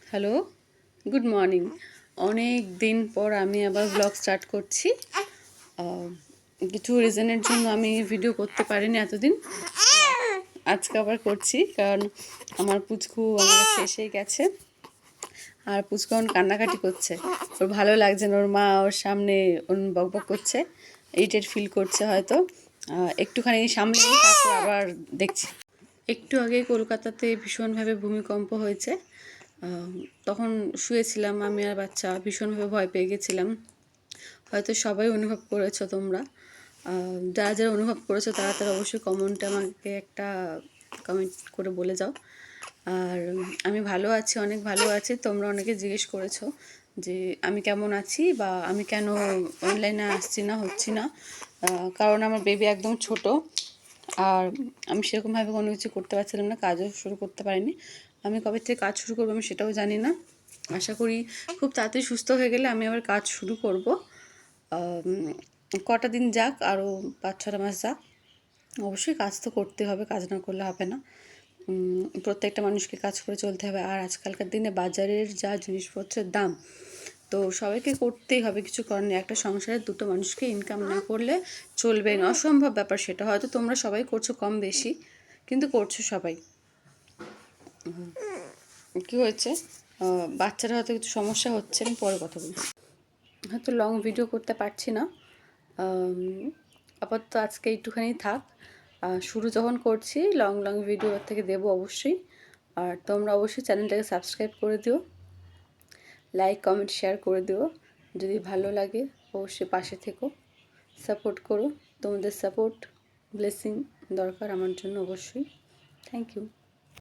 Hello, good morning. অনেক দিন পর আমি আবার ব্লগ স্টার্ট করছি। আহ, কিছু রিজনের জন্য আমি ভিডিও করতে পারিনি এতদিন। আজকে আবার করছি কারণ আমার পুচকু আমার কাছে এসেই গেছে। আর পুচকু এখন কান্নাকাটি করছে, ওর ভালো লাগছে না, ওর মা ওর সামনে বকবক করছে, ইরিটেট ফিল করছে হয়তো। একটুখানি সামনে তারপর আবার দেখছি। একটু আগে কলকাতাতে ভীষণভাবে ভূমিকম্প হয়েছে। তখন শুয়েছিলাম আমি আর বাচ্চা, ভীষণভাবে ভয় পেয়ে গেছিলাম। হয়তো সবাই অনুভব করেছো তোমরা। যারা যারা অনুভব করেছো তারা তারা অবশ্যই কমেন্টে আমাকে একটা কমেন্ট করে বলে যাও। আর আমি ভালো আছি, অনেক ভালো আছি। তোমরা অনেকে জিজ্ঞেস করেছো যে আমি কেমন আছি বা আমি কেন অনলাইনে আসছি না, হচ্ছি না। কারণ আমার বেবি একদম ছোট, আর আমি সেরকমভাবে কোনো কিছু করতে পারছিলাম না, কাজও শুরু করতে পারিনি। আমি কবে থেকে কাজ শুরু করবো আমি সেটাও জানি না। আশা করি খুব তাড়াতাড়ি সুস্থ হয়ে গেলে আমি আবার কাজ শুরু করব। কটা দিন যাক, আরও 5-6 মাস যাক। অবশ্যই কাজ তো করতে হবে, কাজ না করলে হবে না। প্রত্যেকটা মানুষকে কাজ করে চলতে হবে। আর আজকালকার দিনে বাজারের যা জিনিসপত্রের দাম, তো সবাইকে করতেই হবে, কিছু করার নেই। একটা সংসারে দুটো মানুষকে ইনকাম না করলে চলবে না, অসম্ভব ব্যাপার সেটা। হয়তো তোমরা সবাই করছো কম বেশি, কিন্তু করছো সবাই। কী হয়েছে, বাচ্চারা হয়তো কিছু সমস্যা হচ্ছে, আমি পরে কথা বলছি। হয়তো লং ভিডিও করতে পারছি না, আপাতত আজকে একটুখানি থাক। শুরু যখন করছি লং লং ভিডিও থেকে দেবো অবশ্যই। আর তোমরা অবশ্যই চ্যানেলটাকে সাবস্ক্রাইব করে দিও, লাইক কমেন্ট শেয়ার করে দিও। যদি ভালো লাগে অবশ্যই পাশে থেকো, সাপোর্ট করো। তোমাদের সাপোর্ট ব্লেসিং দরকার আমার জন্য অবশ্যই। Thank you.